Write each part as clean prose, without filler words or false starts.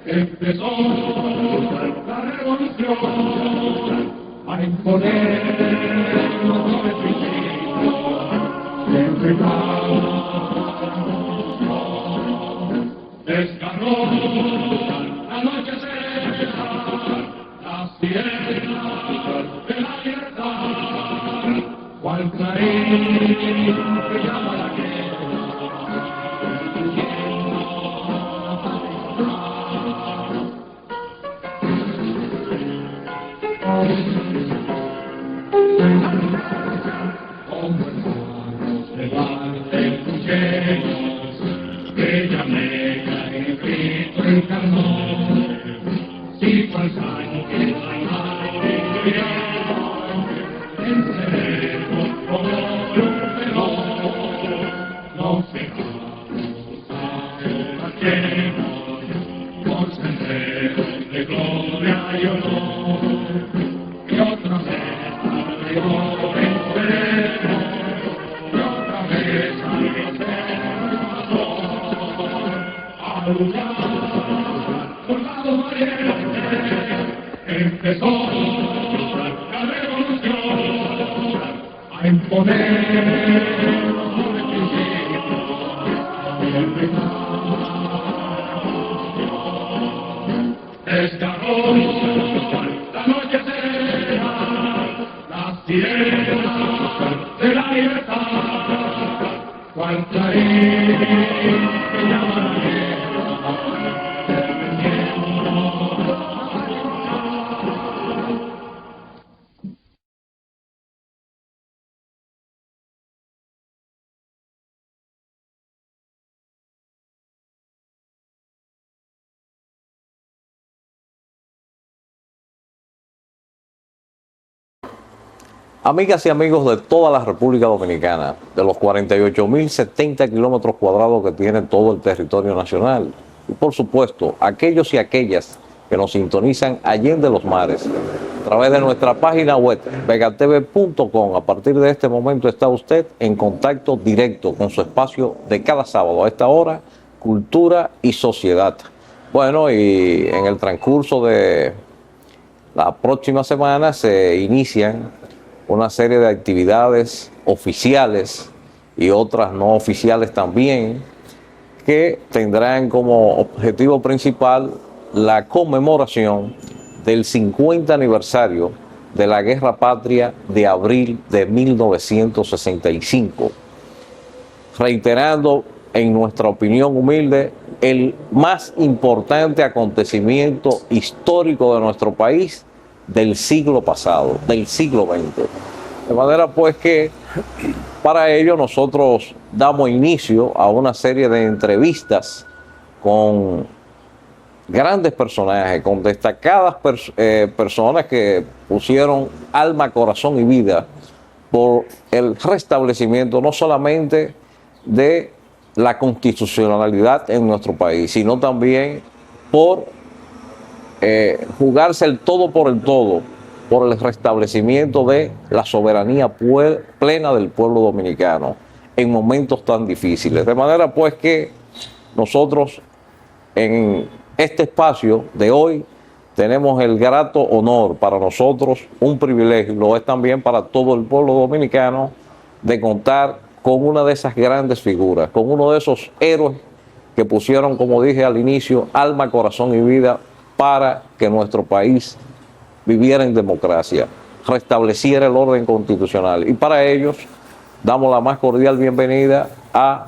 Empezó la revolución a imponer los nuevos principios de desgarró la noche serena, la sirena de la libertad, cual clarín que llama la guerra. Como hermanos levanten cuchillos, que ya negra el grito encarnó, si cual sangre venceremos por un velón, no seremos ajemos, con senderos de gloria y honor, y otra vez arriba venceremos, y otra vez al lugar, soldado valiente, empezó la revolución a imponer los principios del reinado. Desgarró la noche serena, la sirena de la libertad, cual clarín que llama la guerra. Amigas y amigos de toda la República Dominicana, de los 48.070 kilómetros cuadrados que tiene todo el territorio nacional, y por supuesto, aquellos y aquellas que nos sintonizan allende los mares, a través de nuestra página web, vegatv.com. A partir de este momento está usted en contacto directo con su espacio de cada sábado a esta hora, Cultura y Sociedad. Bueno, y en el transcurso de la próxima semana se inician una serie de actividades oficiales y otras no oficiales también, que tendrán como objetivo principal la conmemoración del 50 aniversario de la Guerra Patria de abril de 1965, reiterando, en nuestra opinión humilde, el más importante acontecimiento histórico de nuestro país del siglo pasado, del siglo XX. De manera pues que para ello nosotros damos inicio a una serie de entrevistas con grandes personajes, con destacadas personas que pusieron alma, corazón y vida por el restablecimiento no solamente de la constitucionalidad en nuestro país, sino también por jugarse el todo por el todo, por el restablecimiento de la soberanía plena del pueblo dominicano en momentos tan difíciles. De manera pues que nosotros en este espacio de hoy tenemos el grato honor, para nosotros un privilegio, lo es también para todo el pueblo dominicano, de contar con una de esas grandes figuras, con uno de esos héroes que pusieron, como dije al inicio, alma, corazón y vida para que nuestro país viviera en democracia, restableciera el orden constitucional. Y para ellos damos la más cordial bienvenida a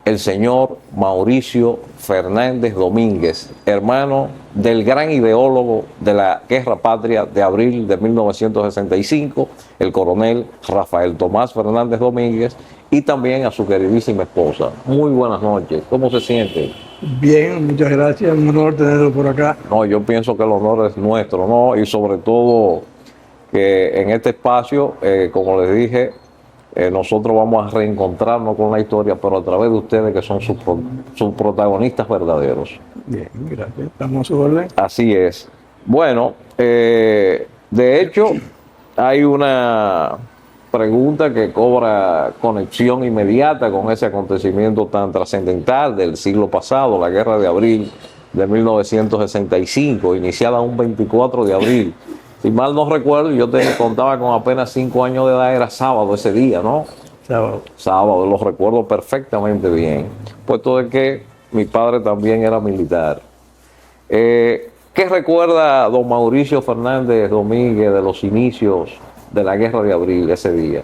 el señor Mauricio Fernández Domínguez, hermano del gran ideólogo de la Guerra Patria de abril de 1965, el coronel Rafael Tomás Fernández Domínguez, y también a su queridísima esposa. Muy buenas noches, ¿cómo se siente? Bien, muchas gracias, un honor tenerlo por acá. No, yo pienso que el honor es nuestro, ¿no? Y sobre todo que en este espacio, como les dije, nosotros vamos a reencontrarnos con la historia, pero a través de ustedes que son sus protagonistas verdaderos. Bien, gracias. Estamos a su orden. Así es. Bueno, de hecho, hay una pregunta que cobra conexión inmediata con ese acontecimiento tan trascendental del siglo pasado, la Guerra de Abril de 1965, iniciada un 24 de abril. Si mal no recuerdo, yo te contaba con apenas 5 años de edad, era sábado ese día, ¿no? Sábado. Sábado, lo recuerdo perfectamente bien, puesto de que mi padre también era militar. ¿Qué recuerda don Mauricio Fernández Domínguez de los inicios de la Guerra de Abril ese día?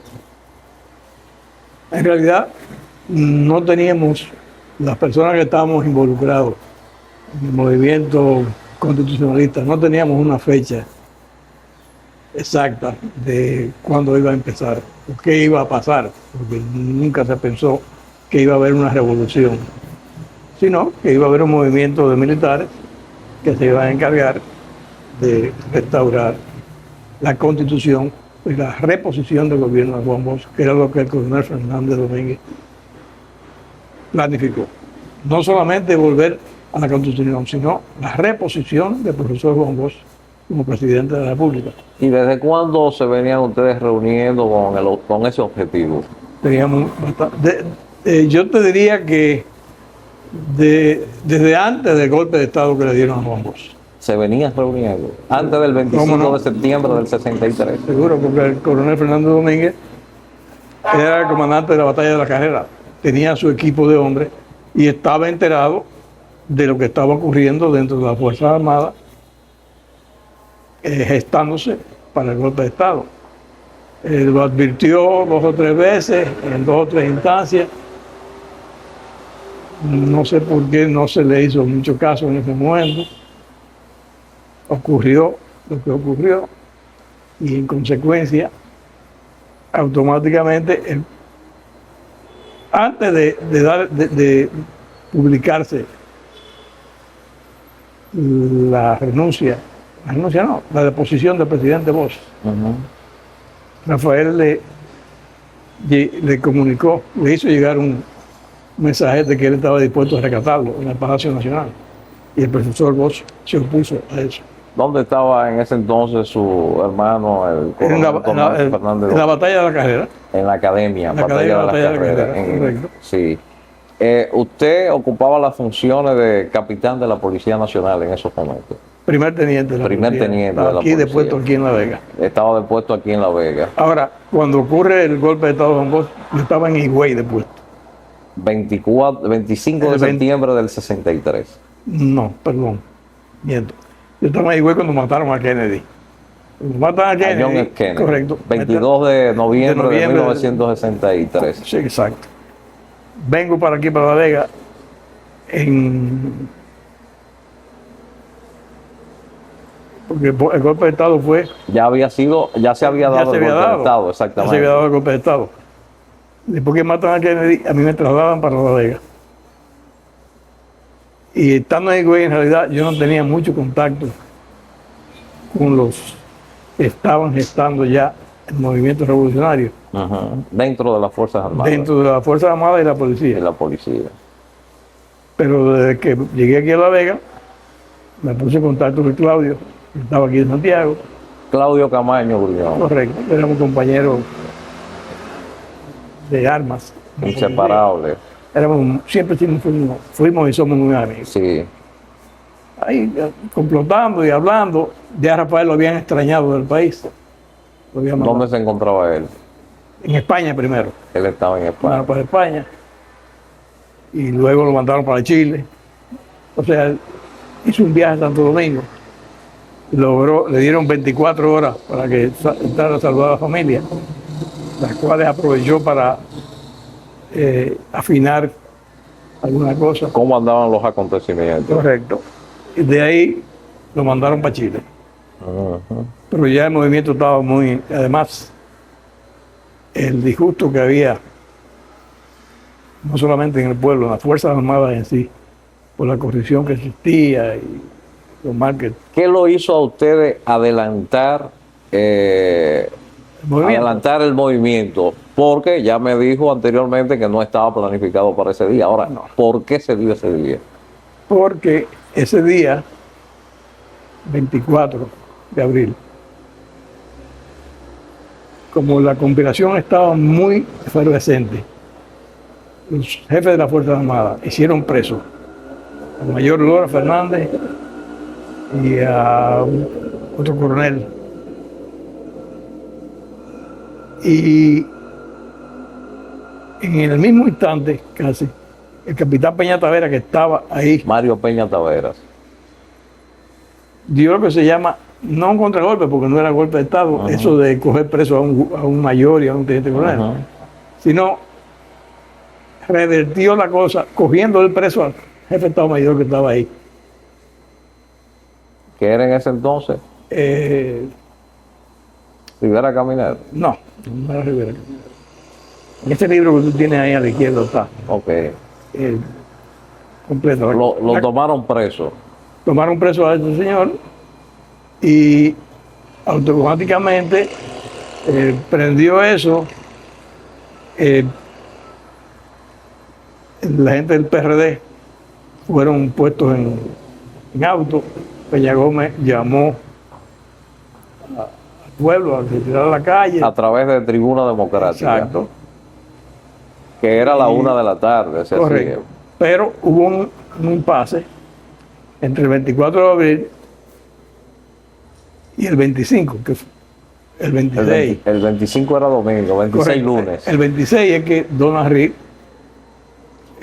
En realidad, no teníamos, las personas que estábamos involucrados en el movimiento constitucionalista, no teníamos una fecha exacta de cuándo iba a empezar o qué iba a pasar, porque nunca se pensó que iba a haber una revolución, sino que iba a haber un movimiento de militares que se iban a encargar de restaurar la Constitución y la reposición del gobierno de Juan Bosch, que era lo que el coronel Fernández Domínguez planificó. No solamente volver a la Constitución, sino la reposición del profesor Juan Bosch como presidente de la República. ¿Y desde cuándo se venían ustedes reuniendo con ese objetivo? Teníamos bastante, yo te diría que desde antes del golpe de Estado que le dieron a Juan Bosch. Se venían reuniendo antes del 25 de septiembre del 63. Seguro, porque el coronel Fernando Domínguez era el comandante de la batalla de la Carrera, tenía su equipo de hombres y estaba enterado de lo que estaba ocurriendo dentro de las Fuerzas Armadas, gestándose para el golpe de Estado. Lo advirtió 2 o 3 veces, en 2 o 3 instancias. No sé por qué no se le hizo mucho caso en ese momento. Ocurrió lo que ocurrió y en consecuencia, automáticamente, antes de publicarse la deposición del presidente Bosch, Rafael le comunicó, le hizo llegar un mensaje de que él estaba dispuesto a rescatarlo en el Palacio Nacional. Y el profesor Bosch se opuso a eso. ¿Dónde estaba en ese entonces su hermano, el coronel Tomás Fernández? En la batalla de la Carrera. En la academia, batalla de la Carrera. Correcto. Sí. Usted ocupaba las funciones de capitán de la Policía Nacional en esos momentos. Primer teniente de la Primer policía. teniente Estaba de la aquí policía. de puesto aquí en La Vega. Estaba de puesto aquí en La Vega. Ahora, cuando ocurre el golpe de Estado de Juan Bosch, yo estaba en Higüey de puesto. 25 de septiembre del 63. No, perdón, miento. Yo estaba en Higüey cuando mataron a Kennedy. Cuando matan a Kennedy, John F. Kennedy. correcto. 22 de noviembre de 1963. Sí, exacto. Vengo para aquí, para La Vega, porque el golpe de Estado fue... Ya se había dado el golpe de Estado, exactamente. Ya se había dado el golpe de Estado. Después que matan a Kennedy, a mí me trasladan para La Vega. Y estando en Higüey, en realidad, yo no tenía mucho contacto con los que estaban gestando ya el movimiento revolucionario. Dentro de las Fuerzas Armadas. Dentro de las Fuerzas Armadas y la policía. Y la policía. Pero desde que llegué aquí a La Vega, me puse en contacto con Claudio, que estaba aquí en Santiago. Claudio Camaño Grullón. Correcto, éramos compañeros de armas. Inseparables. Siempre fuimos y somos muy amigos. Sí. Ahí complotando y hablando, ya a Rafael lo habían extrañado del país. ¿Dónde se encontraba él? En España primero. Él estaba en España. Para España. Y luego lo mandaron para Chile. O sea, hizo un viaje a Santo Domingo. Le dieron 24 horas para que entrara a saludar a la familia, las cuales aprovechó para afinar alguna cosa. ¿Cómo andaban los acontecimientos? Correcto. Y de ahí lo mandaron para Chile. Pero ya el movimiento estaba muy... Además, el disgusto que había, no solamente en el pueblo, en las Fuerzas Armadas en sí, por la corrupción que existía y los mal que... ¿Qué lo hizo a ustedes adelantar movimiento. adelantar el movimiento, porque ya me dijo anteriormente que no estaba planificado para ese día. Ahora, No. ¿por qué se dio ese día? Porque ese día, 24 de abril, como la conspiración estaba muy efervescente, los jefes de las Fuerzas Armadas hicieron preso al mayor Lora Fernández y a otro coronel. Y en el mismo instante, casi, el capitán Peña Tavera, que estaba ahí, Mario Peña Taveras. dio lo que se llama, no un contragolpe, porque no era golpe de Estado, Ajá. eso de coger preso a un mayor y a un teniente coronel, Ajá. sino revertió la cosa cogiendo el preso al jefe de Estado Mayor que estaba ahí. ¿Qué era en ese entonces? Rivera Caminero. No era Rivera. En este libro que tú tienes ahí a la izquierda está Ok. completo. Lo tomaron preso. Tomaron preso a este señor y automáticamente prendió eso. La gente del PRD fueron puestos en auto. Peña Gómez llamó al pueblo a retirar a la calle. A través de Tribuna Democrática. Exacto, Que era la 1 de la tarde. Se correcto. Pero hubo un impasse entre el 24 de abril y el 25, que fue el 26. El 25 era domingo, 26 Correcto. lunes. El 26 es que Don Henry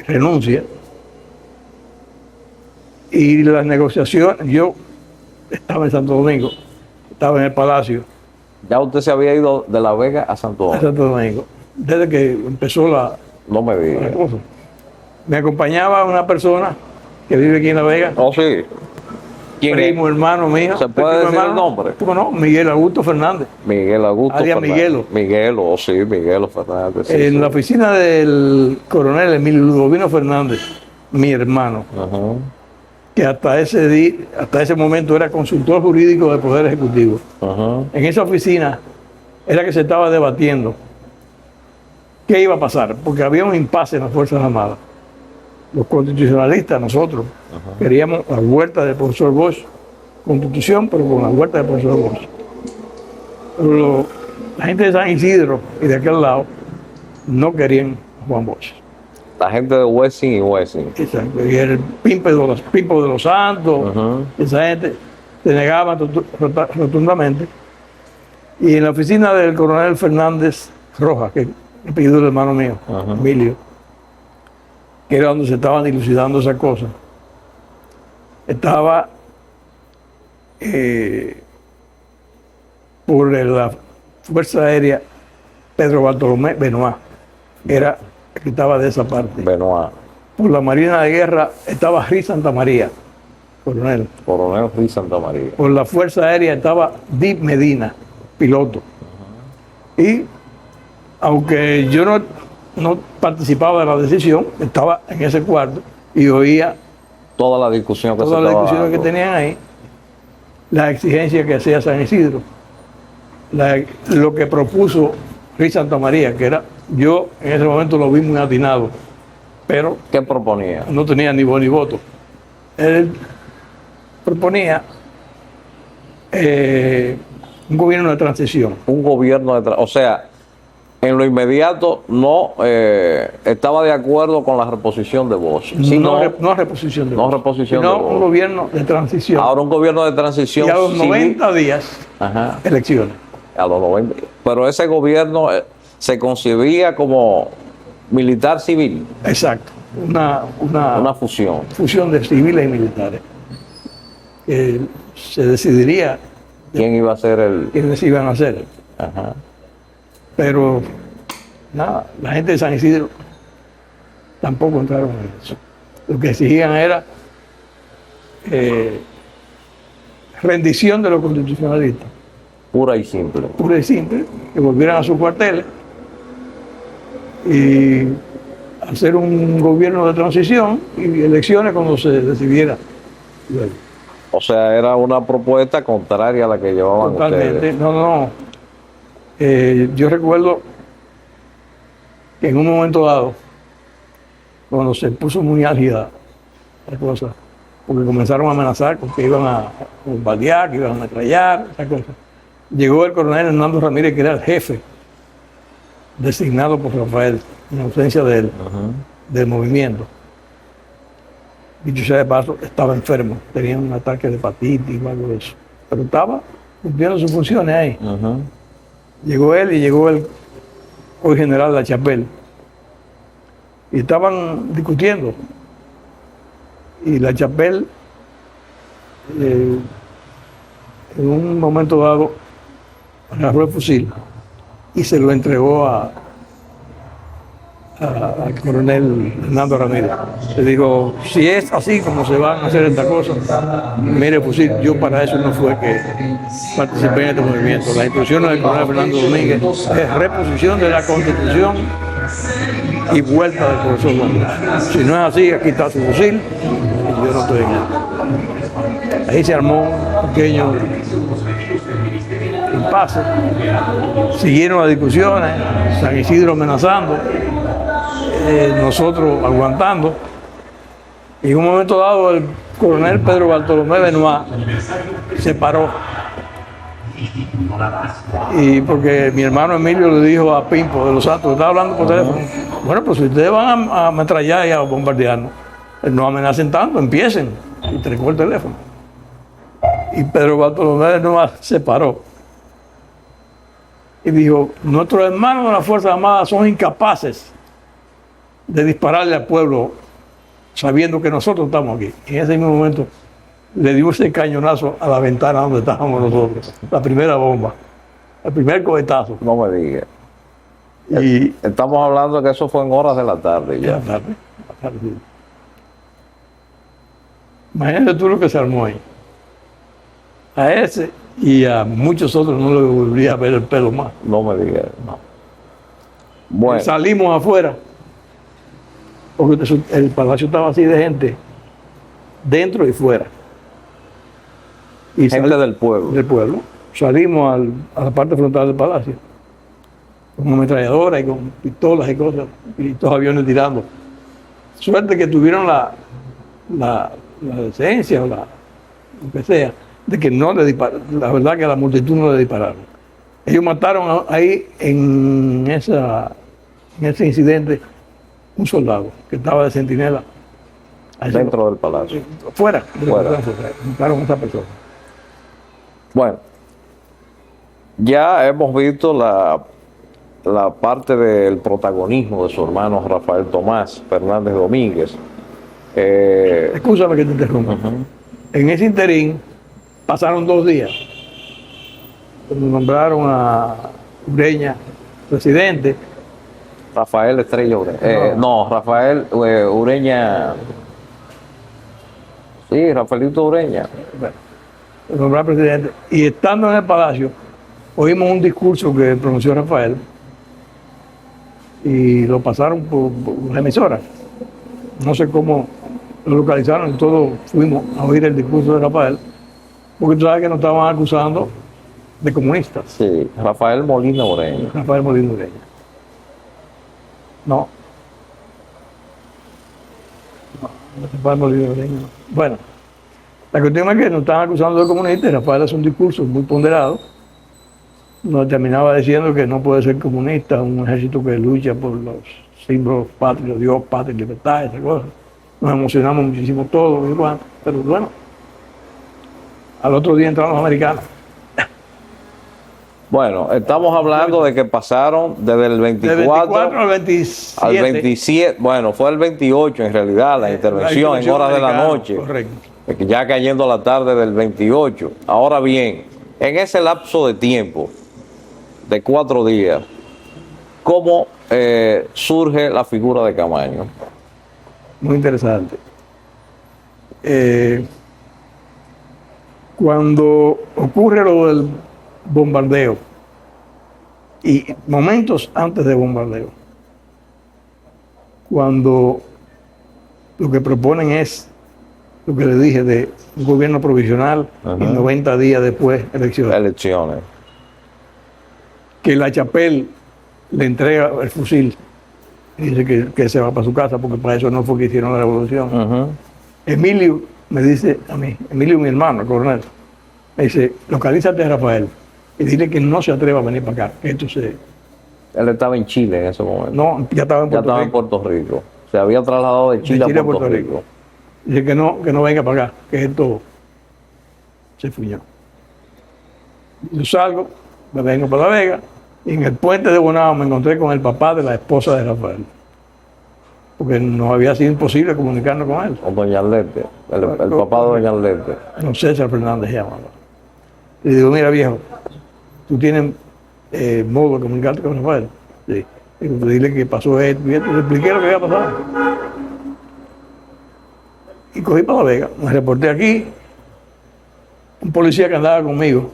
renuncia y las negociaciones, yo estaba en Santo Domingo, estaba en el Palacio Ya usted se había ido de La Vega a Santo de Domingo. Santo Domingo, desde que empezó la No me diga. cosa. Me acompañaba una persona que vive aquí en La Vega, Oh, sí. ¿Quién primo, es? hermano mío. ¿Se puede primo, decir el nombre? ¿Cómo no? Miguel Augusto Fernández. Miguel Augusto Alias Fernández. Miguelo. Miguelo, oh, sí, Miguelo Fernández. Sí, En sí. la oficina del coronel Emilio Ludovino Fernández, mi hermano, Ajá. que hasta ese momento era consultor jurídico del Poder Ejecutivo. Ajá. En esa oficina era que se estaba debatiendo qué iba a pasar, porque había un impasse en las Fuerzas Armadas. Los constitucionalistas, nosotros, queríamos la vuelta del profesor Bosch, constitución, pero con la vuelta del profesor Bosch. Pero la gente de San Isidro y de aquel lado no querían a Juan Bosch. La gente de Wessing y Wessing. Exacto. Y el Pimpo de los Santos, Ajá. esa gente se negaba rotundamente. Y en la oficina del coronel Fernández Rojas, que me pidió el hermano mío, Ajá. Emilio, que era donde se estaban dilucidando esas cosas, estaba por la Fuerza Aérea Pedro Bartolomé Benoit, era el que estaba de esa parte. Benoit. Por la Marina de Guerra estaba Riz Santa María, coronel. Coronel Ruiz Santa María. Por la Fuerza Aérea estaba Dip Medina, piloto. Y aunque yo no participaba de la decisión, estaba en ese cuarto y oía Toda la discusión que todas se las estaba discusiones que dando. tenían ahí, las exigencias que hacía San Isidro, lo que propuso Riz Santa María, que era, yo en ese momento lo vi muy atinado, pero ¿Qué proponía? no tenía ni voz ni voto. Él proponía un gobierno de transición. Un gobierno de... O sea, en lo inmediato no estaba de acuerdo con la reposición de Bosch. Sino, No reposición de no votos, reposición sino de votos. un gobierno de transición. ahora un gobierno de transición Y a los civil. 90 días, Ajá, elecciones. a los 90. Pero ese gobierno se concebía como militar civil, Exacto. una fusión. Fusión de civiles y militares. Se decidiría ¿Quién iba a ser el...? quiénes iban a hacer. Ajá. Pero nada, la gente de San Isidro tampoco entraron en eso. Lo que exigían era rendición de los constitucionalistas, Pura y simple. pura y simple, que volvieran a sus cuarteles y hacer un gobierno de transición y elecciones cuando se decidiera. Luego. O sea, era una propuesta contraria a la que llevaban Totalmente. ustedes. No. Yo recuerdo que en un momento dado, cuando se puso muy álgida la cosa, porque comenzaron a amenazar con que iban a bombardear, que iban a ametrallar, esa cosa. Llegó el coronel Hernando Ramírez, que era el jefe, designado por Rafael, en ausencia de él, del movimiento. Dicho sea de paso, estaba enfermo, tenía un ataque de hepatitis o algo de eso. Pero estaba cumpliendo sus funciones ahí. Llegó él y llegó el hoy general La Chapelle. Y estaban discutiendo. Y La Chapelle, en un momento dado, agarró el fusil y se lo entregó al coronel Hernando Ramírez. Le dijo, si es así como se van a hacer estas cosas, mire el fusil, yo para eso no fue que participé en este movimiento. Las instrucciones del coronel Fernando Domínguez es reposición de la Constitución y vuelta del profesor Juan. Si no es así, aquí está su fusil y yo no estoy en él. Ahí se armó un pequeño impasse. Siguieron las discusiones, San Isidro amenazando, nosotros aguantando. Y en un momento dado el coronel Pedro Bartolomé Benoit se paró. Y porque mi hermano Emilio le dijo a Pimpo de los Santos, estaba hablando por teléfono, bueno, pues si ustedes van a ametrallar y a bombardearnos, no amenacen tanto, empiecen. Y entregó el teléfono. Y Pedro Bartolomé Benoit se paró. Y dijo, nuestros hermanos de las Fuerzas Armadas son incapaces de dispararle al pueblo sabiendo que nosotros estamos aquí. Y en ese mismo momento le dio ese cañonazo a la ventana donde estábamos nosotros, la primera bomba, el primer cohetazo. No me digas. Y Estamos hablando de que eso fue en horas de la tarde ya. la tarde. Sí. Imagínate tú lo que se armó ahí. A ese y a muchos otros no le volvería a ver el pelo más. No me digas. Bueno, Salimos afuera, porque el palacio estaba así de gente, dentro y fuera. Y gente del pueblo. del pueblo. Salimos a la parte frontal del palacio, con ametralladoras y con pistolas y cosas, y todos aviones tirando. Suerte que tuvieron la decencia o lo que sea, de que no le dispararon. La verdad que a la multitud no le dispararon. Ellos mataron ahí en ese incidente un soldado que estaba de centinela. Dentro del palacio. Fuera. Fuera. Mataron a esa persona. Bueno, ya hemos visto la parte del protagonismo de su hermano Rafael Tomás Fernández Domínguez. Escúchame que te interrumpa. En ese interín pasaron 2 días. Nombraron a Ureña presidente. Rafael Estrella Ureña. No, Rafael Ureña. Sí, Rafaelito Ureña. Bueno, lo nombraron presidente. Y estando en el palacio, oímos un discurso que pronunció Rafael y lo pasaron por las emisoras. No sé cómo lo localizaron y todos fuimos a oír el discurso de Rafael, porque tú sabes que nos estaban acusando de comunistas. Sí, Rafael Molina Ureña. Rafael Molina Ureña. No. Rafael Molina Ureña no. Bueno, la cuestión es que nos estaban acusando de comunistas y Rafael hace un discurso muy ponderado. Nos terminaba diciendo que no puede ser comunista un ejército que lucha por los símbolos patrios, Dios, patria, libertad, esas cosas. Nos emocionamos muchísimo todos, igual, pero bueno, al otro día entraron los americanos. Bueno, estamos hablando de que pasaron desde el 24 al 27. al 27, bueno, fue el 28 en realidad la intervención en horas de la americana, noche, correcto. ya cayendo la tarde del 28. Ahora bien, en ese lapso de tiempo de 4 días, ¿cómo surge la figura de Camaño? Muy interesante. Cuando ocurre lo del bombardeo y momentos antes del bombardeo, cuando lo que proponen es lo que le dije de un gobierno provisional y 90 días después elecciones. Elecciones. que la Chapelle le entrega el fusil y dice que se va para su casa porque para eso no fue que hicieron la revolución. Ujú. Emilio me dice a mí, Emilio mi hermano, el coronel, me dice, localízate a Rafael y dile que no se atreva a venir para acá, que esto se... Él estaba en Chile en ese momento. No, ya estaba en Ya Puerto estaba en Rico. Puerto Rico. Se había trasladado de Chile, a Puerto Rico. Dice que no venga para acá, que esto se fuñó. Yo salgo, me vengo para La Vega y en el puente de Bonao me encontré con el papá de la esposa de Rafael. Porque nos había sido imposible comunicarnos con él. Con doña Arlete, el papá de doña Arlete. No, César Fernández se llamaba. Le digo, mira viejo, tú tienes modo de comunicarte con Rafael. Sí. Digo, pues dile que pasó esto y esto. Le expliqué lo que había pasado. Y cogí para La Vega. Me reporté aquí. Un policía que andaba conmigo.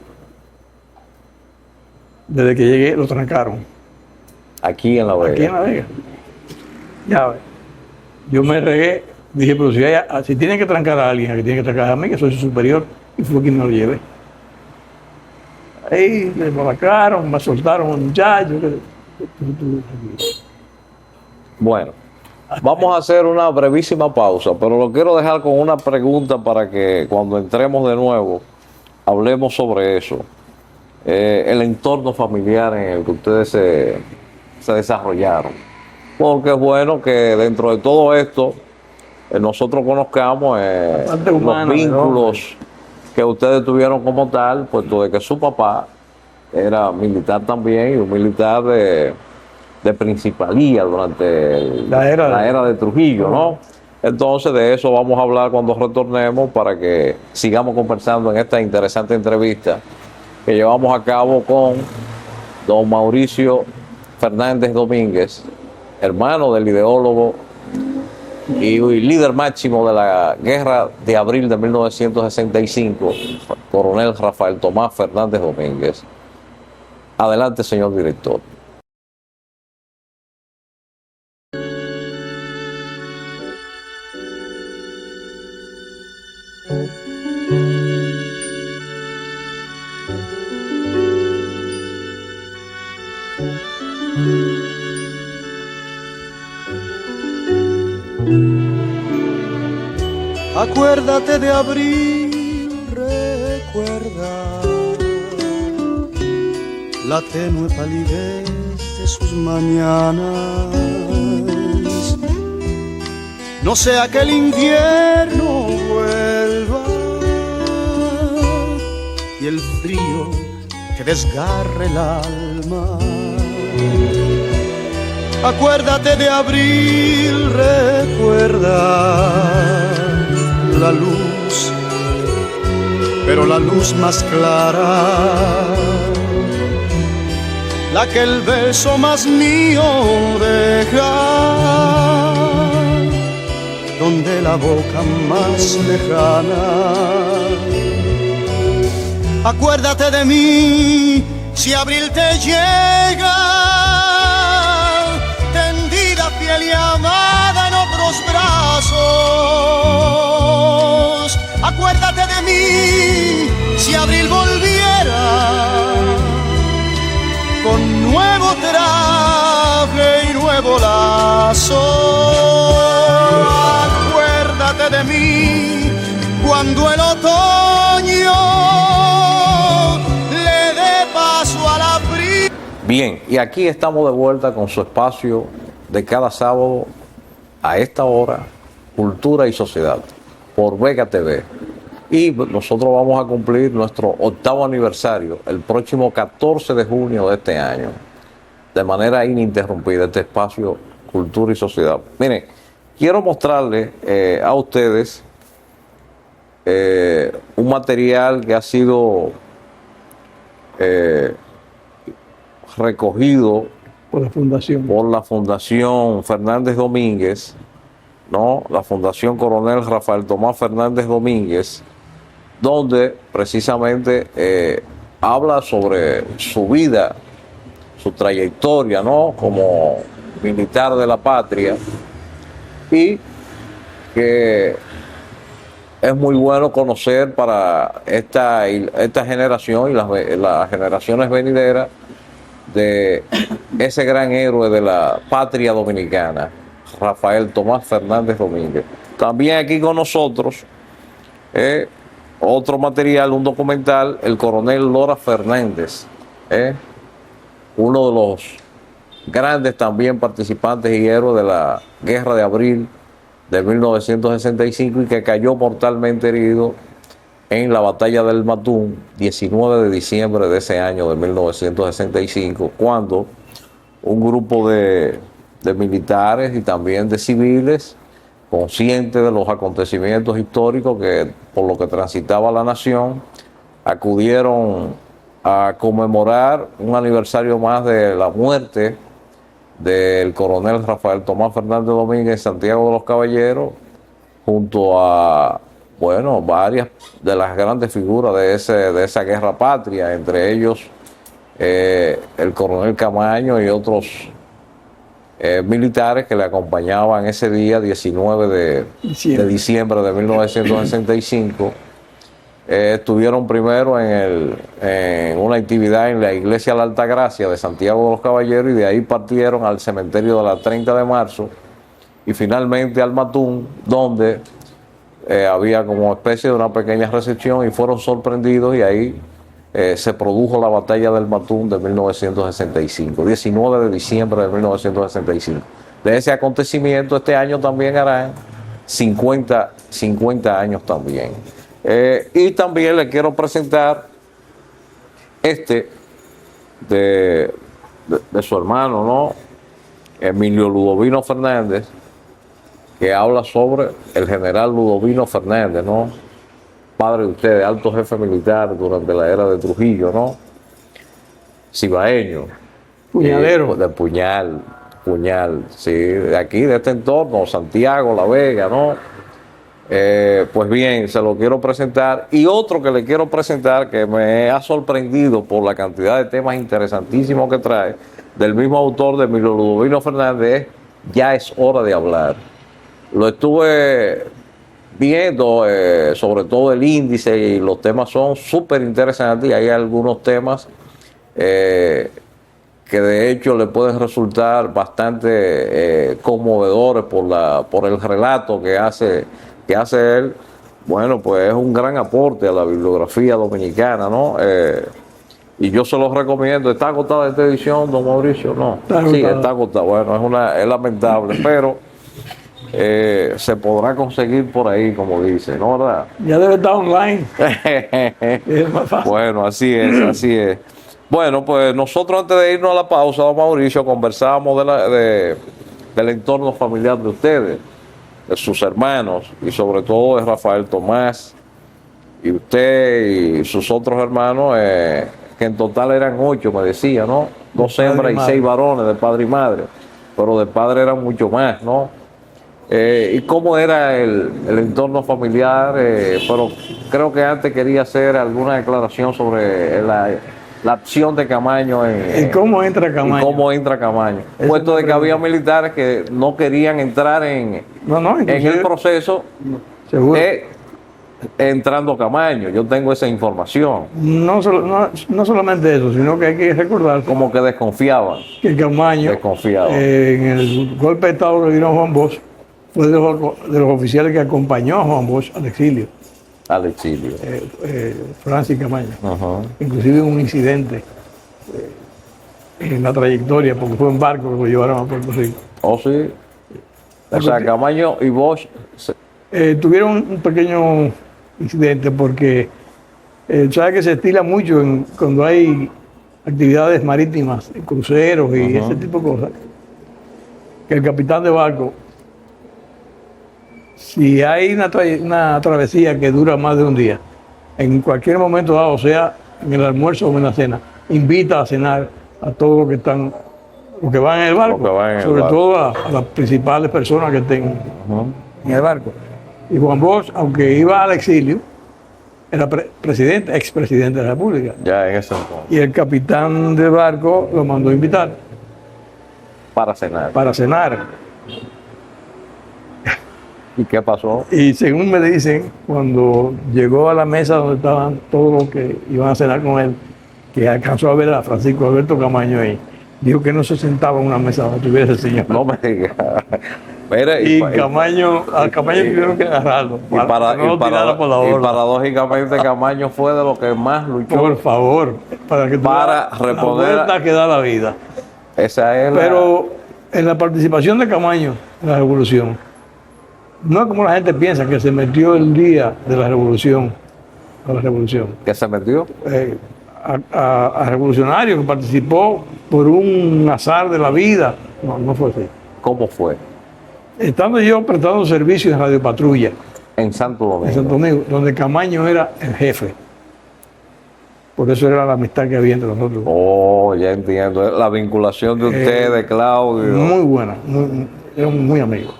Desde que llegué lo trancaron. Aquí en La Vega. Aquí en La Vega. Ya ves. Yo me regué. Dije, pero si tienen que trancar a alguien, que tiene que trancar a mí, que soy su superior. Y fue quien me lo llevé. Ahí me embarcaron, me soltaron un muchacho. Bueno, vamos a hacer una brevísima pausa, pero lo quiero dejar con una pregunta para que cuando entremos de nuevo hablemos sobre eso. El entorno familiar en el que ustedes se desarrollaron. Porque es bueno que dentro de todo esto nosotros conozcamos parte los humana, vínculos que ustedes tuvieron como tal, puesto de que su papá era militar también y un militar de principalía durante La era de Trujillo, ¿no? Entonces de eso vamos a hablar cuando retornemos para que sigamos conversando en esta interesante entrevista que llevamos a cabo con don Mauricio Fernández Domínguez, hermano del ideólogo y líder máximo de la Guerra de Abril de 1965, coronel Rafael Tomás Fernández Domínguez. Adelante, señor director. Acuérdate de abril, recuerda la tenue palidez de sus mañanas. No sea que el invierno vuelva y el frío que desgarre el alma. Acuérdate de abril, recuerda la luz, pero la luz más clara, la que el beso más mío deja, donde la boca más lejana. Acuérdate de mí si abril te llega, tendida, fiel y amada en otros brazos. Acuérdate de mí si abril volviera con nuevo traje y nuevo lazo. Acuérdate de mí cuando el otoño le dé paso a la brisa. Bien, y aquí estamos de vuelta con su espacio de cada sábado a esta hora, Cultura y Sociedad, por Vega TV. Y nosotros vamos a cumplir nuestro 8º aniversario el próximo 14 de junio de este año, de manera ininterrumpida, este espacio Cultura y Sociedad. Miren, quiero mostrarles a ustedes un material que ha sido recogido por la fundación. por la Fundación Fernández Domínguez, ¿no? La Fundación Coronel Rafael Tomás Fernández Domínguez, donde precisamente habla sobre su vida, su trayectoria, ¿no? Como militar de la patria, y que es muy bueno conocer para esta generación y las generaciones venideras de ese gran héroe de la patria dominicana, Rafael Tomás Fernández Domínguez. También aquí con nosotros, otro material, un documental, el coronel Lora Fernández, uno de los grandes también participantes y héroes de la Guerra de Abril de 1965 y que cayó mortalmente herido en la batalla del Matún, 19 de diciembre de ese año de 1965, cuando un grupo de militares y también de civiles, conscientes de los acontecimientos históricos que por lo que transitaba la nación, acudieron a conmemorar un aniversario más de la muerte del coronel Rafael Tomás Fernández Domínguez en Santiago de los Caballeros, junto a, bueno, varias de las grandes figuras de esa guerra patria, entre ellos el coronel Camaño y otros militares que le acompañaban ese día 19 de diciembre de 1965. Estuvieron primero en una actividad en la iglesia de la Altagracia de Santiago de los Caballeros y de ahí partieron al cementerio de la 30 de marzo y finalmente al Matún, donde había como especie de una pequeña recepción y fueron sorprendidos y ahí se produjo la batalla del Matún de 1965, 19 de diciembre de 1965. De ese acontecimiento este año también harán 50 años también. Y también le quiero presentar de su hermano, ¿no? Emilio Ludovino Fernández, que habla sobre el general Ludovino Fernández, ¿no? Padre de ustedes, alto jefe militar durante la era de Trujillo, ¿no? Cibaeño. Puñalero. De puñal, sí, de aquí, de este entorno, Santiago, La Vega, ¿no? Pues bien, se lo quiero presentar. Y otro que le quiero presentar que me ha sorprendido por la cantidad de temas interesantísimos que trae, del mismo autor de Emilio Ludovino Fernández, Ya es hora de hablar. Lo estuve viendo, sobre todo el índice, y los temas son súper interesantes y hay algunos temas que de hecho le pueden resultar bastante conmovedores por el relato que hace él. Bueno, pues es un gran aporte a la bibliografía dominicana, ¿no? Y yo se los recomiendo. ¿Está agotada esta edición, don Mauricio? No. Sí, está agotada. Bueno, es lamentable, pero se podrá conseguir por ahí, como dice, ¿no? ¿Verdad? Ya debe estar online. Es más fácil. Bueno, así es. Bueno, pues nosotros antes de irnos a la pausa, don Mauricio, conversábamos del entorno familiar de ustedes, de sus hermanos y sobre todo de Rafael Tomás y usted y sus otros hermanos, que en total eran 8, me decía, ¿no? 2 hembras y 6 varones de padre y madre, pero de padre eran mucho más, ¿no? ¿Y cómo era el entorno familiar? Pero creo que antes quería hacer alguna declaración sobre la acción de Camaño. ¿Y cómo entra Camaño? Y cómo entra Camaño. Puesto de que había militares que no querían entrar en el proceso, entrando Camaño. Yo tengo esa información. No solamente eso, sino que hay que recordar como que desconfiaban. Que Camaño, en el golpe de Estado que vino Juan Bosch, fue de los oficiales que acompañó a Juan Bosch al exilio. Francis Camaño. Inclusive un incidente en la trayectoria, porque fue en barco que lo llevaron a Puerto Rico. Oh, sí. O sea, Camaño y Bosch tuvieron un pequeño incidente porque sabe que se estila mucho cuando hay actividades marítimas, cruceros y ese tipo de cosas, que el capitán de barco, si hay una travesía que dura más de un día, en cualquier momento dado, o sea, en el almuerzo o en la cena, invita a cenar a todos los que van en el barco, sobre todo a las principales personas que estén en el barco. Y Juan Bosch, aunque iba al exilio, era expresidente de la República. Ya en ese entonces. Y el capitán del barco lo mandó a invitar. Para cenar. Para cenar. ¿Y qué pasó? Y según me dicen, cuando llegó a la mesa donde estaban todos los que iban a cenar con él, que alcanzó a ver a Francisco Alberto Camaño ahí, dijo que no se sentaba en una mesa donde estuviera ese señor. No me digas. Mira, Y Camaño, a Camaño tuvieron que agarrarlo y para- que no lo y para- tirara por la y borda. paradójicamente Camaño fue de los que más luchó. Por favor, para que tú Para veas reponer- la vuelta que da la vida. Esa es la- Pero en la participación de Camaño en la revolución, no es como la gente piensa que se metió el día de la revolución, a la revolución. que se metió. A revolucionario que participó por un azar de la vida. No, no fue así. ¿Cómo fue? Estando yo prestando servicio en Radio Patrulla, En Santo Domingo. en Santo Domingo, donde Camaño era el jefe. Por eso era la amistad que había entre nosotros. Oh, ya entiendo. La vinculación de ustedes, Claudio. Muy buena, éramos muy amigos.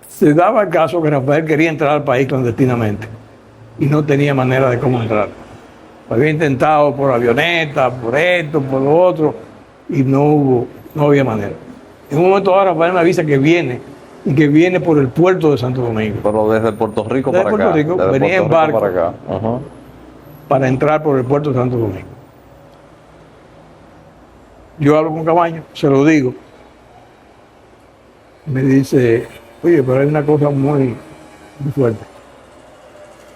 Se daba el caso que Rafael quería entrar al país clandestinamente y no tenía manera de cómo entrar. Lo había intentado por avioneta, por esto, por lo otro, y no había manera. En un momento ahora Rafael me avisa que viene, y que viene por el puerto de Santo Domingo, Pero desde Puerto Rico Desde para Puerto acá. Rico, Desde venía Puerto en Rico barco. para acá. Ajá. para entrar por el puerto de Santo Domingo. Yo hablo con Camaño, se lo digo. Me dice, oye, pero hay una cosa muy fuerte.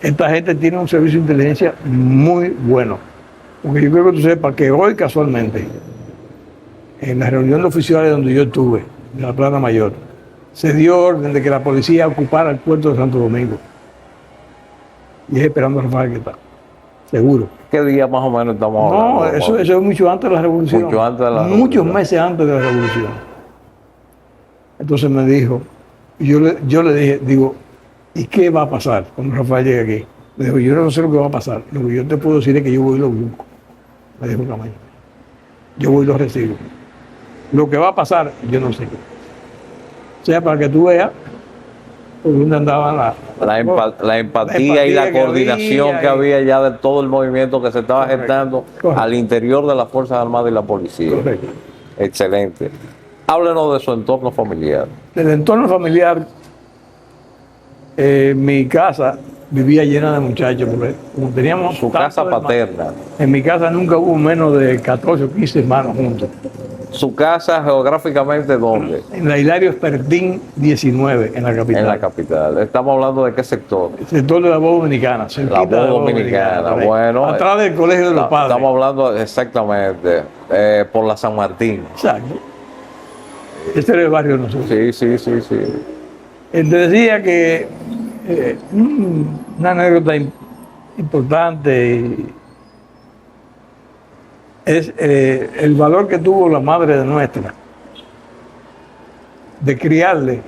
Esta gente tiene un servicio de inteligencia muy bueno. Porque yo creo que tú sepas que hoy casualmente, en la reunión de oficiales donde yo estuve, en la Plana Mayor, se dio orden de que la policía ocupara el puerto de Santo Domingo. Y es esperando a Rafael que está. Seguro. ¿Qué día más o menos estamos No, hablando? eso es mucho antes de la revolución. Mucho antes de la Muchos revolución. meses antes de la revolución. Entonces me dijo, y yo le dije, digo, ¿y qué va a pasar cuando Rafael llegue aquí? Me dijo, yo no sé lo que va a pasar. Lo que yo te puedo decir es que yo voy y lo busco. Me dijo Camaño. Yo voy y lo recibo. Lo que va a pasar, yo no sé. O sea, para que tú veas por dónde andaban La empatía y la que coordinación había que y- había ya de todo el movimiento que se estaba Correcto, gestando correcto. al interior de las Fuerzas Armadas y la policía. Correcto. Excelente. Háblenos de su entorno familiar. Del entorno familiar, mi casa vivía llena de muchachos, porque como teníamos Su tantos casa hermanos, paterna. en mi casa nunca hubo menos de 14 o 15 hermanos juntos. Su casa geográficamente, ¿dónde? En la Hilario Espertín 19, en la capital. En la capital. Estamos hablando de qué sector. El sector de la voz dominicana. cerquita Voz de la Dominicana, por ahí. bueno, Atrás del colegio de los padres. Estamos hablando exactamente por la San Martín. Exacto. Este era el barrio de nosotros. Sí, sí, sí, sí. Te decía que una anécdota importante es el valor que tuvo la madre de nuestra de criarle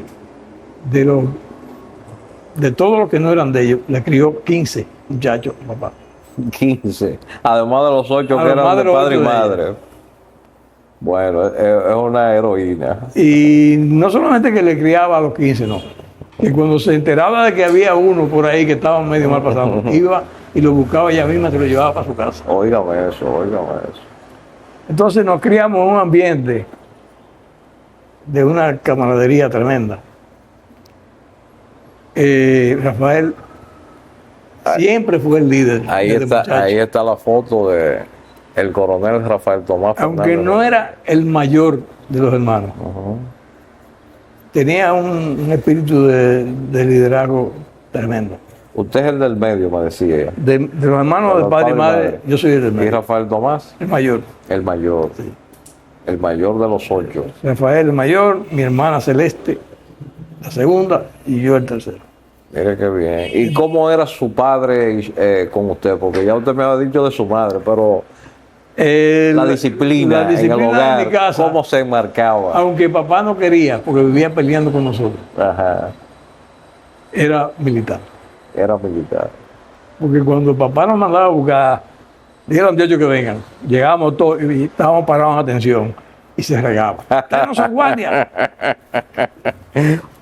de todos los que no eran de ellos, le crió 15 muchachos, papá. 15. Además de los 8 que Además eran de de los padre y 8 de madre. Bueno, es una heroína. Y no solamente que le criaba a los 15, no. Que cuando se enteraba de que había uno por ahí que estaba medio mal pasando, iba y lo buscaba ella misma, se lo llevaba para su casa. Óigame eso, óigame eso. Entonces nos criamos en un ambiente de una camaradería tremenda. Rafael siempre fue el líder. Ahí desde está, muchacho. ahí está la foto de el coronel Rafael Tomás Aunque Fernández. no era el mayor de los hermanos, Ujú. tenía un espíritu de liderazgo tremendo. Usted es el del medio, me decía ella. De los hermanos De de los padre y padre y madre, madre. yo soy el del Y medio, Rafael Tomás, el mayor. el mayor. Sí. El mayor de los 8. Rafael el mayor, mi hermana Celeste, la segunda, y yo el tercero. Mire qué bien. ¿Y cómo era su padre con usted? Porque ya usted me había dicho de su madre, pero la disciplina en el hogar, de mi casa, ¿cómo se enmarcaba? aunque papá no quería, porque vivía peleando con nosotros, Ajá, era militar. era militar. Porque cuando papá nos mandaba a buscar, dijeron de hecho que vengan, llegábamos todos y estábamos parados en atención y se regaba. Ustedes no son guardias.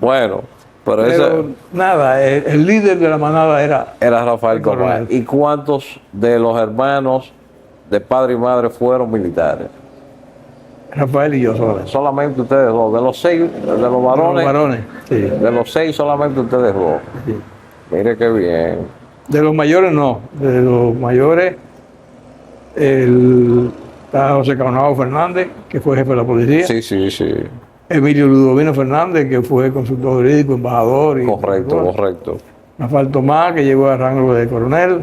Bueno, pero Pero ese nada, el líder de la manada era era Rafael el Tomás. coronel. ¿Y cuántos de los hermanos de padre y madre fueron militares? Rafael y yo solamente. Solamente ustedes dos. De los 6, de los varones, Los varones, sí. de los 6 solamente ustedes dos. Sí. Mire qué bien. De los mayores no, de los mayores está José Caonabo Fernández, que fue jefe de la policía, Sí, sí, sí. Emilio Ludovino Fernández, que fue consultor jurídico, embajador. Correcto, correcto. Rafael Tomás, que llegó a rango de coronel.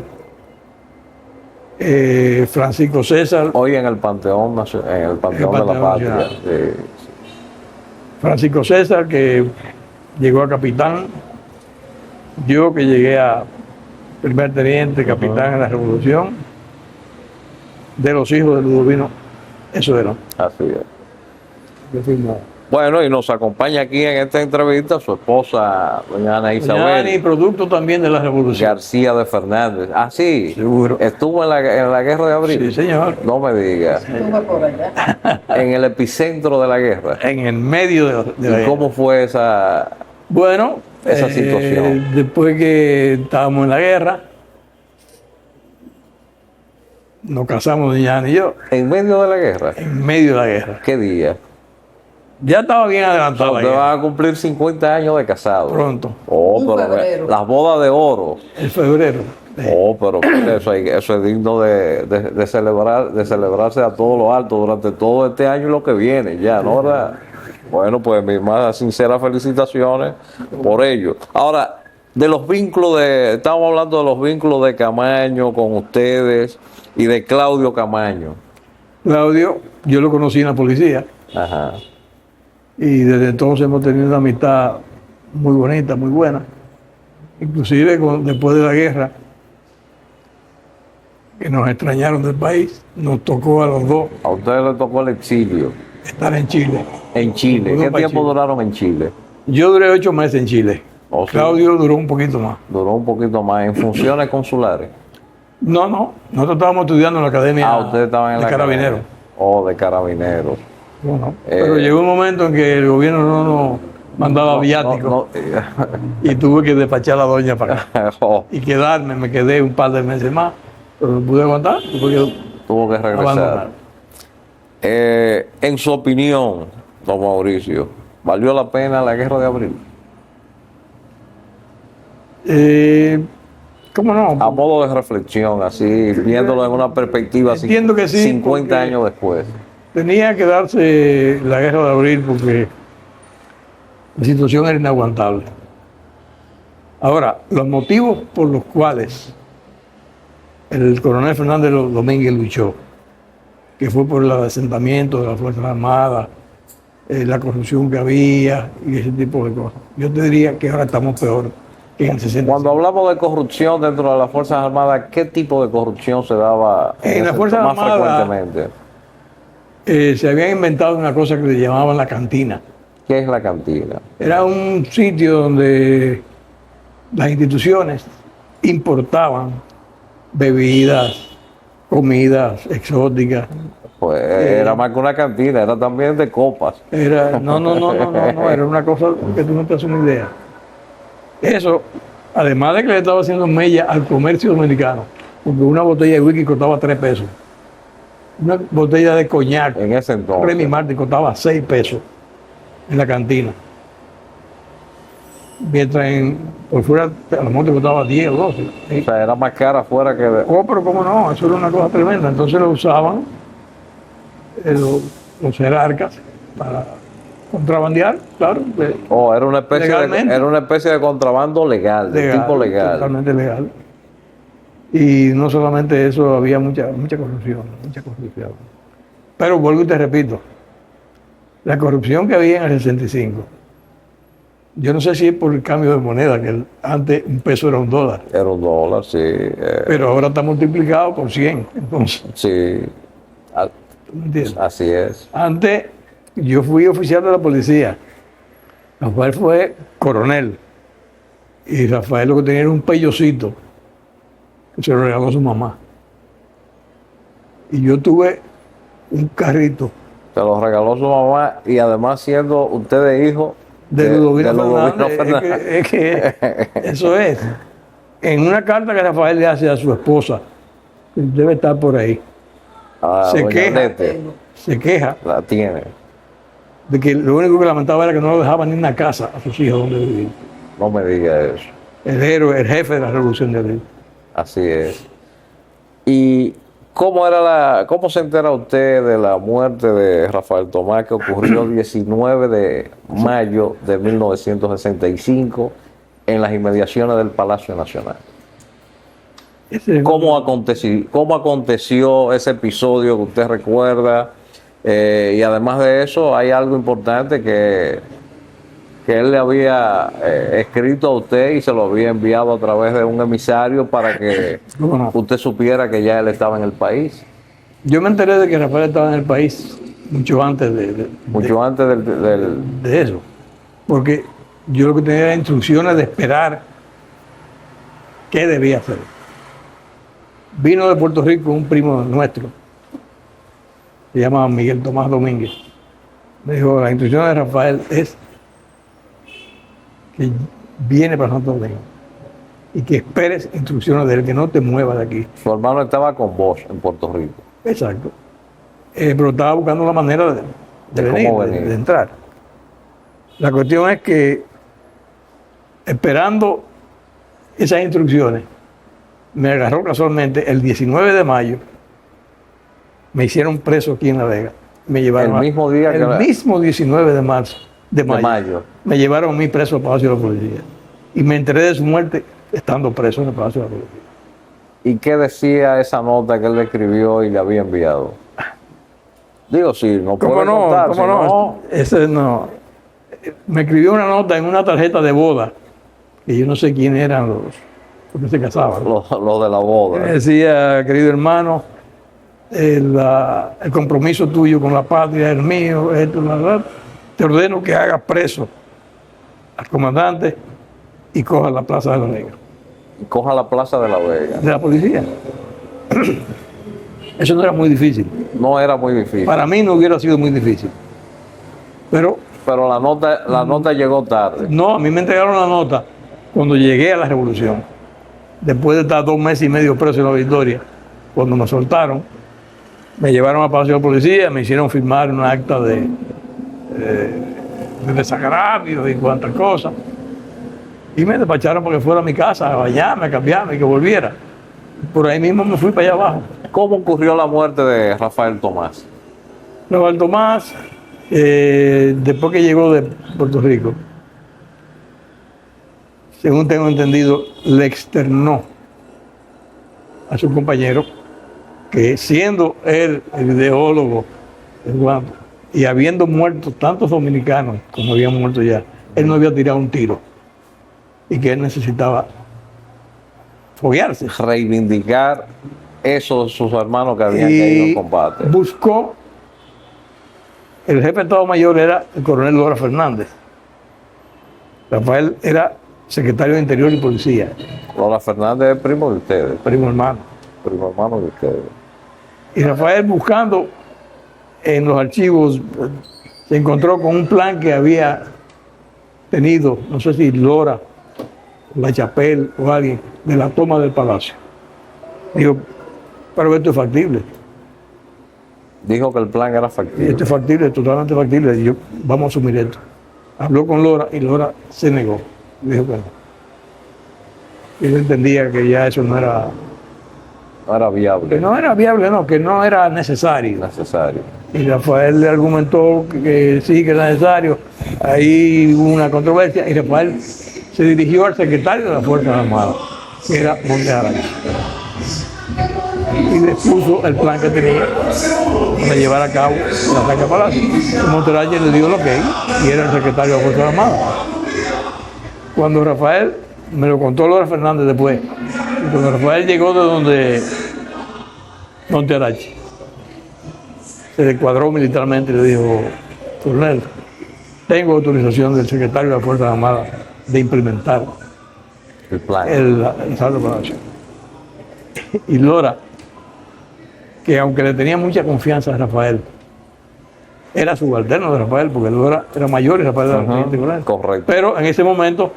Francisco César. Hoy en el Panteón, en el Panteón de la Panteón Patria. Nacional. Sí. Francisco César, que llegó a capitán. Yo, que llegué a primer teniente, capitán en la Revolución. De los hijos de Ludovino, eso era. Así es. Yo fui una- Bueno, y nos acompaña aquí en esta entrevista su esposa, doña Ana Yani, Isabel producto también de la Revolución. García de Fernández. Ah, sí. Seguro. Estuvo en la guerra de abril. Sí, señor. No me diga. Estuve por allá. En el epicentro de la guerra. En el medio de la ¿Y cómo fue esa? Bueno, esa situación? después que estábamos en la guerra, nos casamos Yani y yo, En medio de la guerra. en medio de la guerra. ¿Qué día? Ya estaba bien adelantada la Usted guerra. va a cumplir 50 años de casado. Pronto, Oh, Un pero febrero. las bodas de oro. en febrero. Oh, pero eso es digno de celebrar, de celebrarse a todo lo alto durante todo este año y lo que viene, ya, ¿no? ¿Verdad? Bueno, pues mis más sinceras felicitaciones por ello. Ahora, de los vínculos estamos hablando de los vínculos de Camaño con ustedes y de Claudio Camaño. Claudio, yo lo conocí en la policía Ajá. y desde entonces hemos tenido una amistad muy bonita, muy buena. Inclusive después de la guerra, que nos extrañaron del país, nos tocó a los dos A ustedes les tocó el exilio estar en Chile. en Chile. Fuimos ¿Qué para tiempo Chile. duraron en Chile? Yo duré 8 meses en Chile. Oh, sí. Claudio duró un poquito más. Duró un poquito más en funciones consulares. No, nosotros estábamos estudiando en la academia Ustedes estaban en de la carabineros. academia. Oh, de carabineros. No. Pero llegó un momento en que el gobierno no nos mandaba viáticos No, y tuve que despachar a la doña para acá. oh, Y quedarme, me quedé un par de meses más, pero no pude aguantar, tuve que tuvo que regresar. abandonar. En su opinión, don Mauricio, ¿valió la pena la guerra de abril? ¿Cómo no? A modo de reflexión, así, viéndolo en una perspectiva Entiendo que sí, 50 porque- años después. Tenía que darse la guerra de abril porque la situación era inaguantable. Ahora, los motivos por los cuales el coronel Fernández Domínguez luchó, que fue por el asentamiento de las Fuerzas Armadas, la corrupción que había y ese tipo de cosas. Yo te diría que ahora estamos peor que en el 60. Cuando hablamos de corrupción dentro de las Fuerzas Armadas, ¿qué tipo de corrupción se daba En las Fuerzas más Armadas- frecuentemente? Se había inventado una cosa que le llamaban la cantina. ¿Qué es la cantina? Era un sitio donde las instituciones importaban bebidas, comidas exóticas. Pues era más que una cantina, era también de copas. Era, no, era una cosa que tú no te haces una idea. Eso, además de que le estaba haciendo mella al comercio dominicano, porque una botella de whisky costaba 3 pesos. Una botella de coñac, En ese entonces. Remy Martin, costaba 6 pesos en la cantina. Mientras por fuera a lo mejor te costaba 10 o 12. O sea, era más cara afuera que de... Oh, pero cómo no, eso era una cosa tremenda. Entonces lo usaban los jerarcas para contrabandear, claro, Oh, era una especie Legalmente. era una especie de contrabando legal, de tipo legal. totalmente legal. Y no solamente eso, había mucha corrupción, mucha corrupción. Pero vuelvo y te repito, la corrupción que había en el 65, yo no sé si es por el cambio de moneda, que antes un peso era $1, Era $1, sí. pero ahora está multiplicado por 100. Entonces, Sí, a- ¿tú me entiendes? así es. Antes yo fui oficial de la policía, Rafael fue coronel, y Rafael lo que tenía era un pellocito que se lo regaló a su mamá. Y yo tuve un carrito Se lo regaló su mamá y además siendo ustedes hijos de Ludovino Ludovino Fernández. Es que eso es. En una carta que Rafael le hace a su esposa, que debe estar por ahí, Ah, se doña queja. Lete, se queja la tiene. de que lo único que lamentaba era que no lo dejaban ni una casa a sus hijos donde vivir. No me diga eso. El héroe, el jefe de la Revolución de Abril. Así es. ¿Y cómo se entera usted de la muerte de Rafael Tomás, que ocurrió el 19 de mayo de 1965 en las inmediaciones del Palacio Nacional? ¿Cómo aconteció ese episodio que usted recuerda? Y además de eso, hay algo importante que él le había escrito a usted y se lo había enviado a través de un emisario para que usted supiera que ya él estaba en el país. Yo me enteré de que Rafael estaba en el país mucho antes de eso, porque yo lo que tenía era instrucciones de esperar qué debía hacer. Vino de Puerto Rico un primo nuestro, se llama Miguel Tomás Domínguez. Me dijo, la instrucción de Rafael es que viene para Santo Domingo y que esperes instrucciones de él, que no te muevas de aquí. Su hermano estaba con vos en Puerto Rico. Exacto. Pero estaba buscando la manera de venir, de entrar. La cuestión es que, esperando esas instrucciones, me agarró casualmente el 19 de mayo, me hicieron preso aquí en La Vega. Me llevaron el mismo día el mismo 19 de mayo. Me llevaron a mí preso al Palacio de la Policía. Y me enteré de su muerte estando preso en el Palacio de la Policía. ¿Y qué decía esa nota que él le escribió y le había enviado? Digo, sí, no puede contar. ¿Cómo no? Ese no. Me escribió una nota en una tarjeta de boda, que yo no sé quién eran los que se casaban. Los de la boda. Decía, querido hermano, el compromiso tuyo con la patria es mío, te ordeno que hagas preso al comandante y coja la Plaza de La Vega. Coja la Plaza de La Vega. De la policía. Eso no era muy difícil. No era muy difícil. Para mí no hubiera sido muy difícil. Pero la nota llegó tarde. No, a mí me entregaron la nota cuando llegué a la Revolución. Después de estar 2 meses y medio preso en La Victoria, cuando me soltaron, me llevaron al Palacio de la Policía, me hicieron firmar una acta de desagravio y cuantas cosas. Y me despacharon para que fuera a mi casa, a bañarme, a cambiarme y que volviera. Por ahí mismo me fui para allá abajo. ¿Cómo ocurrió la muerte de Rafael Tomás? Rafael Tomás, después que llegó de Puerto Rico, según tengo entendido, le externó a su compañero que, siendo él el ideólogo del guante y habiendo muerto tantos dominicanos como habían muerto ya, él no había tirado un tiro y que él necesitaba foguearse. Reivindicar eso de sus hermanos que habían caído en combate. Buscó, el jefe de Estado Mayor era el coronel Lora Fernández. Rafael era secretario de Interior y Policía. Lora Fernández es primo de ustedes. Primo hermano. Primo hermano de ustedes. Y Rafael, buscando en los archivos, se encontró con un plan que había tenido, no sé si Lora, La Chapelle o alguien, de la toma del palacio. Digo, pero esto es factible. Dijo que el plan era factible. Esto es factible, totalmente factible. Y yo, vamos a asumir esto. Habló con Lora y Lora se negó. Dijo que no. Él entendía que ya eso no era... No era viable. Que no era viable, no, que no era necesario. Necesario. Y Rafael le argumentó que sí, que era necesario. Ahí hubo una controversia y Rafael se dirigió al secretario de las Fuerzas Armadas, que era Montes Araña, y le puso el plan que tenía para llevar a cabo el ataque al palacio. Montes Araña le dio lo que y era el secretario de las Fuerzas Armadas. Cuando Rafael, me lo contó Lora Fernández después, y cuando Rafael llegó de donde Montes Araña, se le cuadró militarmente y le dijo, coronel, tengo autorización del secretario de las Fuerzas Armadas de implementar el plan. El asalto al palacio. Y Lora, que aunque le tenía mucha confianza a Rafael, era subalterno de Rafael, porque Lora era mayor y Rafael era teniente coronel. Correcto. Pero en ese momento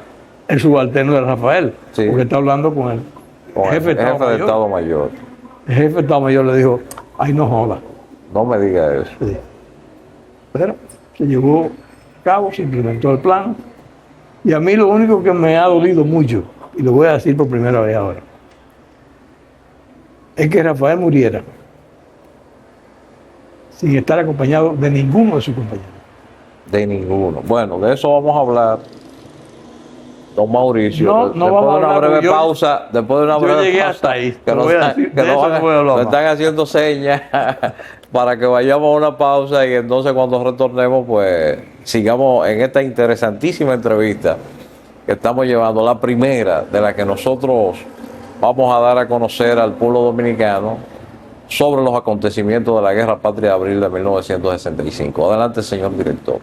el subalterno era Rafael, Sí. porque está hablando con el jefe de Estado Mayor. El jefe de Estado Mayor le dijo, ay, no joda. No me diga eso. Sí. Pero se llevó a cabo, se implementó el plan. Y a mí lo único que me ha dolido mucho, y lo voy a decir por primera vez ahora, es que Rafael muriera sin estar acompañado de ninguno de sus compañeros. De ninguno. Bueno, de eso vamos a hablar, don Mauricio. No después vamos a de una hablar, breve porque pausa, después de una yo breve llegué pausa, hasta ahí. que Te voy a decir, de eso no voy a hablar me más. están haciendo señas para que vayamos a una pausa y entonces cuando retornemos, pues sigamos en esta interesantísima entrevista que estamos llevando, la primera de la que nosotros vamos a dar a conocer al pueblo dominicano sobre los acontecimientos de la Guerra Patria de abril de 1965. Adelante, señor director.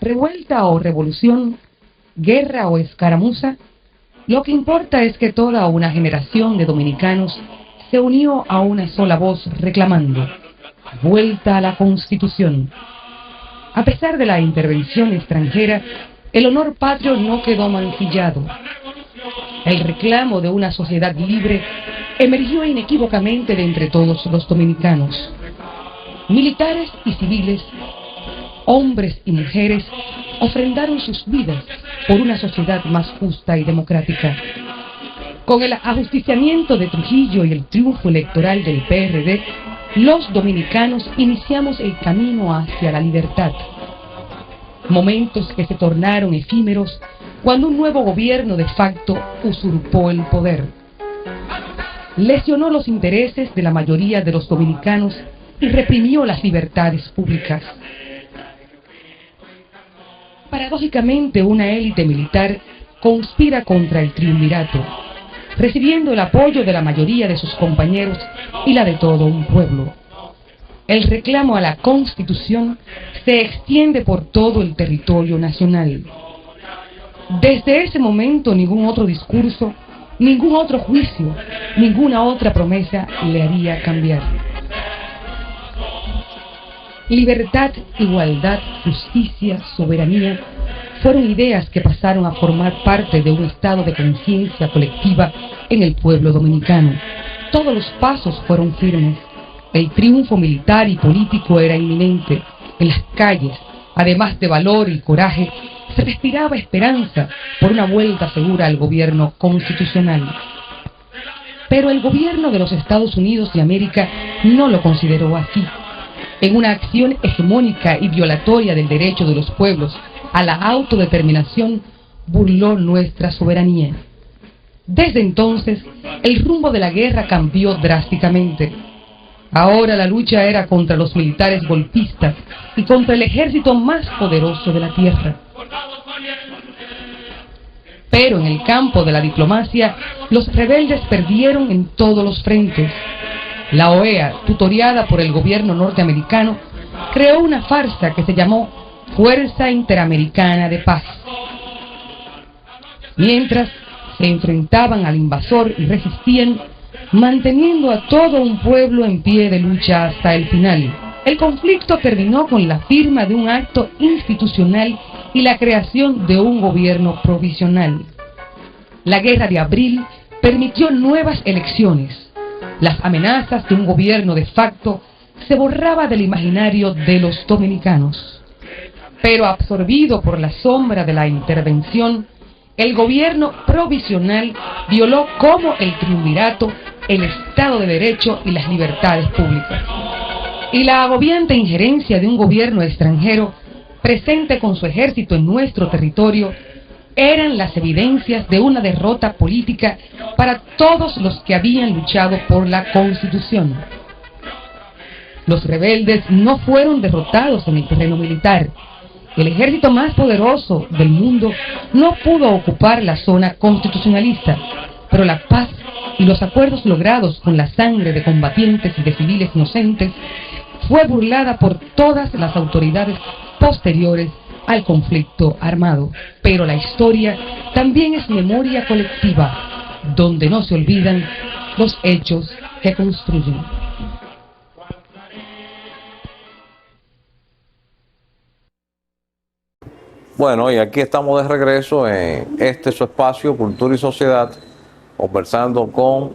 Revuelta o revolución, guerra o escaramuza, lo que importa es que toda una generación de dominicanos se unió a una sola voz reclamando vuelta a la Constitución. A pesar de la intervención extranjera, el honor patrio no quedó mancillado. El reclamo de una sociedad libre emergió inequívocamente de entre todos los dominicanos. Militares y civiles, hombres y mujeres ofrendaron sus vidas por una sociedad más justa y democrática. Con el ajusticiamiento de Trujillo y el triunfo electoral del PRD, los dominicanos iniciamos el camino hacia la libertad. Momentos que se tornaron efímeros cuando un nuevo gobierno de facto usurpó el poder. Lesionó los intereses de la mayoría de los dominicanos y reprimió las libertades públicas. Paradójicamente, una élite militar conspira contra el triunvirato, recibiendo el apoyo de la mayoría de sus compañeros y la de todo un pueblo. El reclamo a la Constitución se extiende por todo el territorio nacional. Desde ese momento, ningún otro discurso, ningún otro juicio, ninguna otra promesa le haría cambiar. Libertad, igualdad, justicia, soberanía fueron ideas que pasaron a formar parte de un estado de conciencia colectiva en el pueblo dominicano. Todos los pasos fueron firmes. El triunfo militar y político era inminente. En las calles, además de valor y coraje, se respiraba esperanza por una vuelta segura al gobierno constitucional. Pero el gobierno de los Estados Unidos de América no lo consideró así. En una acción hegemónica y violatoria del derecho de los pueblos a la autodeterminación, burló nuestra soberanía. Desde entonces, el rumbo de la guerra cambió drásticamente. Ahora la lucha era contra los militares golpistas y contra el ejército más poderoso de la tierra. Pero en el campo de la diplomacia, los rebeldes perdieron en todos los frentes. La OEA, tutoriada por el gobierno norteamericano, creó una farsa que se llamó Fuerza Interamericana de Paz. Mientras se enfrentaban al invasor y resistían, manteniendo a todo un pueblo en pie de lucha hasta el final. El conflicto terminó con la firma de un acto institucional y la creación de un gobierno provisional. La guerra de abril permitió nuevas elecciones. Las amenazas de un gobierno de facto se borraba del imaginario de los dominicanos. Pero absorbido por la sombra de la intervención, el gobierno provisional violó como el triunvirato el Estado de Derecho y las libertades públicas. Y la agobiante injerencia de un gobierno extranjero presente con su ejército en nuestro territorio eran las evidencias de una derrota política para todos los que habían luchado por la Constitución. Los rebeldes no fueron derrotados en el terreno militar. El ejército más poderoso del mundo no pudo ocupar la zona constitucionalista, pero la paz y los acuerdos logrados con la sangre de combatientes y de civiles inocentes fue burlada por todas las autoridades posteriores al conflicto armado. Pero la historia también es memoria colectiva. donde no se olvidan los hechos que construyen. Bueno, y aquí estamos de regreso en su espacio, Cultura y Sociedad, conversando con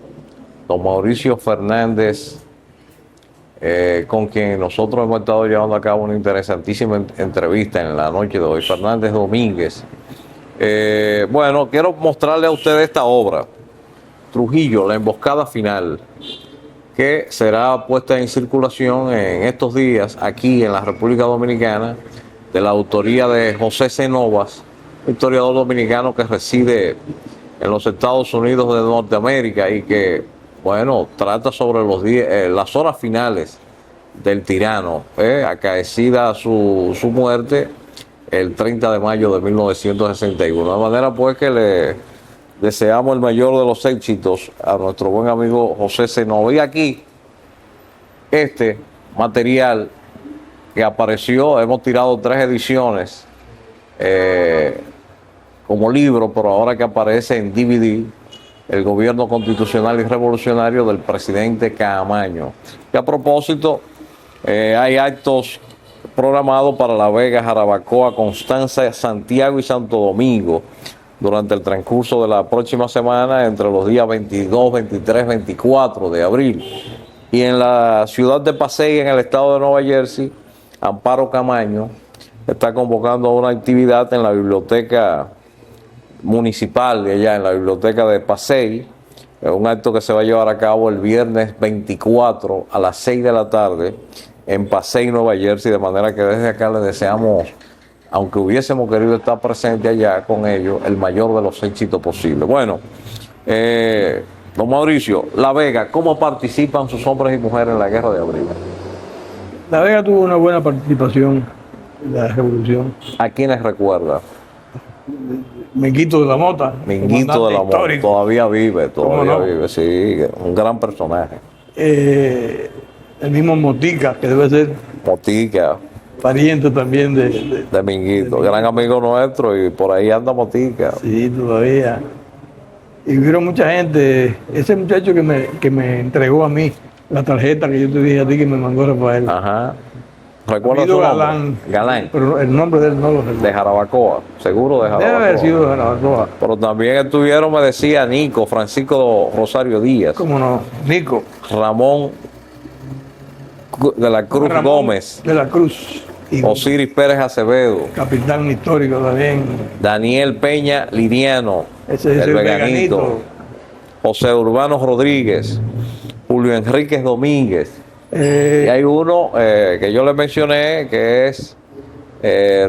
don Mauricio Fernández, con quien nosotros hemos estado llevando a cabo una interesantísima entrevista en la noche de hoy, Fernández Domínguez. Bueno, quiero mostrarle a ustedes esta obra, Trujillo, la emboscada final, que será puesta en circulación en estos días aquí en la República Dominicana, de la autoría de José C. Novas, historiador dominicano que reside en los Estados Unidos de Norteamérica y que, bueno, trata sobre las horas finales del tirano, acaecida su muerte el 30 de mayo de 1961. De manera pues que le deseamos el mayor de los éxitos a nuestro buen amigo José C. Novas. Y aquí, este material que apareció, hemos tirado 3 ediciones como libro, pero ahora que aparece en DVD, el gobierno constitucional y revolucionario del presidente Caamaño. Y a propósito, hay actos programados para La Vega, Jarabacoa, Constanza, Santiago y Santo Domingo durante el transcurso de la próxima semana, entre los días 22, 23, 24 de abril. Y en la ciudad de Pasay, en el estado de Nueva Jersey, Amparo Camaño está convocando una actividad en la biblioteca municipal de allá, en la biblioteca de Pasay, un acto que se va a llevar a cabo el viernes 24 a las 6 de la tarde en Pasay, Nueva Jersey, de manera que desde acá les deseamos, aunque hubiésemos querido estar presente allá con ellos, el mayor de los éxitos posibles. Bueno, don Mauricio, La Vega, ¿cómo participan sus hombres y mujeres en la Guerra de Abril? La Vega tuvo una buena participación en la revolución. ¿A quiénes recuerda? Minguito de la Mota. Minguito de la Mota, todavía vive, sí, un gran personaje. El mismo Motica, que debe ser Motica, pariente también de Minguito, gran amigo nuestro, y por ahí anda Motica. Sí, todavía. Y hubieron mucha gente, ese muchacho que me entregó a mí la tarjeta que yo te dije a ti que me mandó Rafael. Ajá. ¿Recuerda su nombre? Galán. Pero el nombre de él no lo recuerdo. De Jarabacoa, seguro de Jarabacoa. Debe haber sido de Jarabacoa. Pero también estuvieron, me decía, Nico, Francisco Rosario Díaz. ¿Cómo no? Nico. Ramón de la Cruz Gómez. De la Cruz. Osiris Pérez Acevedo. Capitán histórico también. Daniel Peña Liriano. Ese es el veganito. José Urbano Rodríguez. Julio Enríquez Domínguez. Y hay uno que yo le mencioné, que es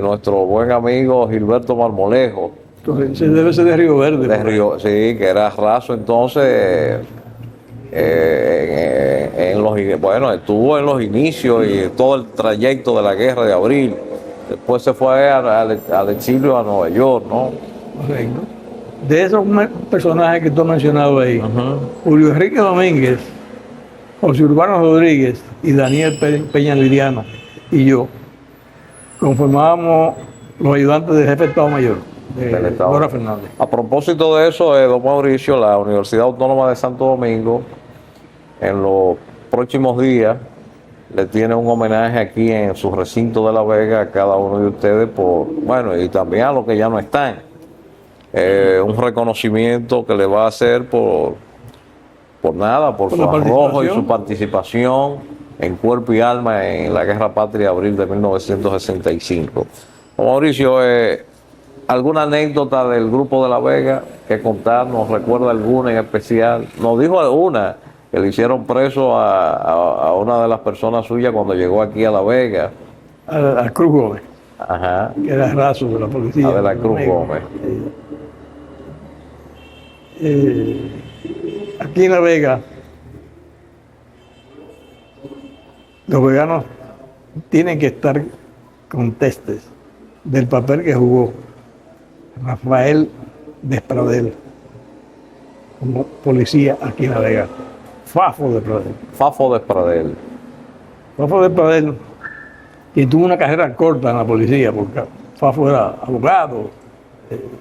nuestro buen amigo Gilberto Marmolejo. Entonces, ese debe ser de Río Verde. Sí, que era raso entonces. Bueno, estuvo en los inicios y todo el trayecto de la Guerra de Abril. Después se fue al exilio a Nueva York, ¿no? Correcto. De esos personajes que tú has mencionado ahí, Julio Enrique Domínguez, José Urbano Rodríguez y Daniel Peña Liriana y yo conformábamos los ayudantes del jefe de Estado Mayor, de Dora Fernández. A propósito de eso, don Mauricio, la Universidad Autónoma de Santo Domingo, en los próximos días, le tiene un homenaje aquí en su recinto de La Vega a cada uno de ustedes, y también a los que ya no están. Un reconocimiento que le va a hacer por su arrojo y su participación en cuerpo y alma en la Guerra Patria de Abril de 1965. Mauricio, ¿alguna anécdota del grupo de La Vega que contarnos? ¿Recuerda alguna en especial? Nos dijo alguna, que le hicieron preso a una de las personas suyas cuando llegó aquí a La Vega. A Cruz Gómez. Ajá. Que era raso de la policía. De la Cruz Gómez. Aquí en La Vega, los veganos tienen que estar contestes del papel que jugó Rafael Despradel como policía aquí en La Vega. Fafo Despradel. Fafo Despradel, que tuvo una carrera corta en la policía, porque Fafo era abogado,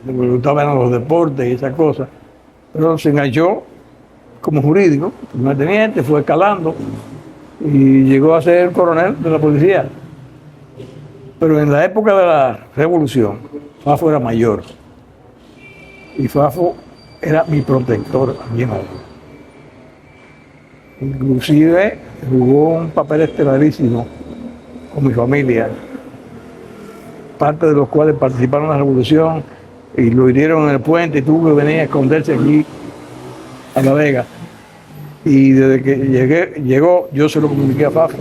le gustaban los deportes y esas cosas. pero se enganchó como jurídico, primer teniente, fue escalando y llegó a ser coronel de la policía. Pero en la época de la revolución, Fafo era mayor y Fafo era mi protector allí en la Vega. Inclusive jugó un papel estelarísimo con mi familia, parte de los cuales participaron en la revolución y lo hirieron en el puente y tuvo que venir a esconderse aquí a La Vega. Y desde que llegó, yo se lo comuniqué a Fafo.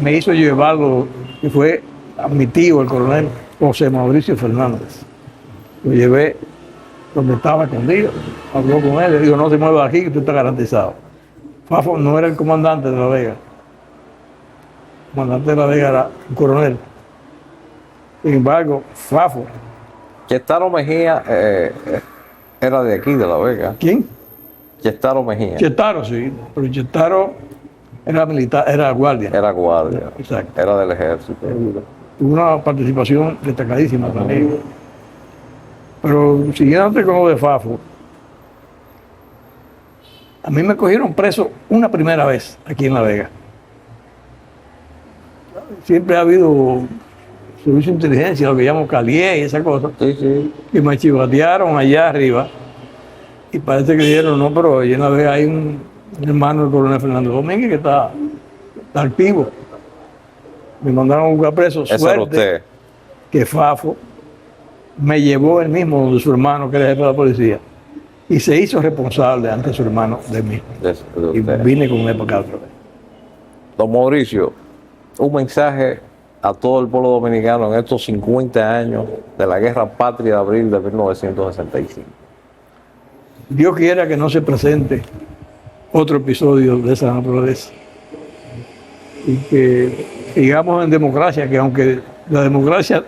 Me hizo llevarlo, que fue a mi tío, el coronel José Mauricio Fernández. Lo llevé donde estaba escondido, habló con él, le dijo, no se mueva de aquí, que usted está garantizado. Fafo no era el comandante de La Vega. El comandante de La Vega era un coronel. Sin embargo, Fafo. Chestaro Mejía era de aquí, de La Vega. ¿Quién? Chestaro Mejía. Chetaro, sí. Pero Chetaro era militar, era guardia. Era guardia. Exacto. Era del ejército. Tuvo una participación destacadísima también. Pero siguiendo con lo de Fafo, a mí me cogieron preso una primera vez aquí en La Vega. Siempre ha habido servicio de inteligencia, lo que llamo Calié y esa cosa, Sí, sí. y me chivatearon allá arriba. Y parece que dijeron, no, pero allí en La Vega hay un hermano del coronel Fernando Domínguez que está activo. Me mandaron a buscar preso. Ese era Suerte usted. que Fafo me llevó él mismo donde su hermano, que era jefe de la policía, y se hizo responsable ante su hermano de mí. De Y usted. vine con él para acá otra vez. Don Mauricio, un mensaje a todo el pueblo dominicano en estos 50 años de la Guerra Patria de abril de 1965. Dios quiera que no se presente otro episodio de esa naturaleza. Y que sigamos en democracia, que aunque la democracia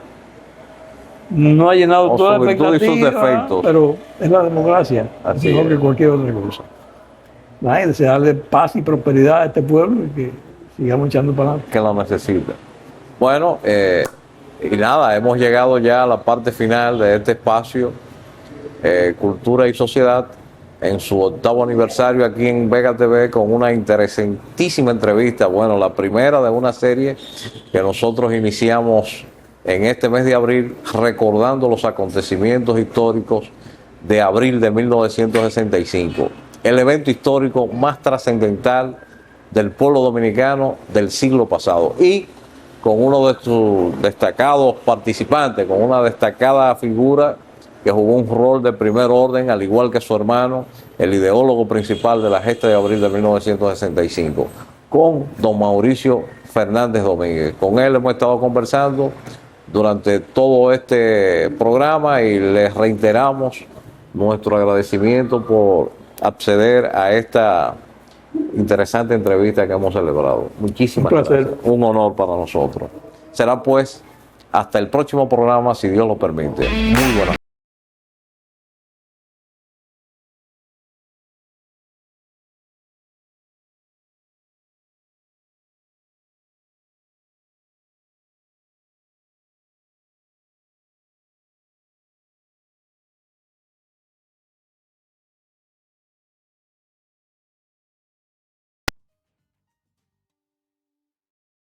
no ha llenado Con todas su las virtud y sus expectativas, defectos. pero es la democracia, Así mejor es. que cualquier otra cosa. Nada, y desearle paz y prosperidad a este pueblo y que sigamos echando para adelante. Que lo necesita. Bueno, y nada, hemos llegado ya a la parte final de este espacio, Cultura y Sociedad, en su 8º aniversario aquí en Vega TV, con una interesantísima entrevista, bueno, la primera de una serie que nosotros iniciamos en este mes de abril, recordando los acontecimientos históricos de abril de 1965, el evento histórico más trascendental del pueblo dominicano del siglo pasado, y con uno de sus destacados participantes, con una destacada figura que jugó un rol de primer orden, al igual que su hermano, el ideólogo principal de la gesta de abril de 1965, con don Mauricio Fernández Domínguez. Con él hemos estado conversando durante todo este programa y les reiteramos nuestro agradecimiento por acceder a esta interesante entrevista que hemos celebrado. Muchísimas Un placer. gracias. Un honor para nosotros. Será pues hasta el próximo programa, si Dios lo permite. Muy buenas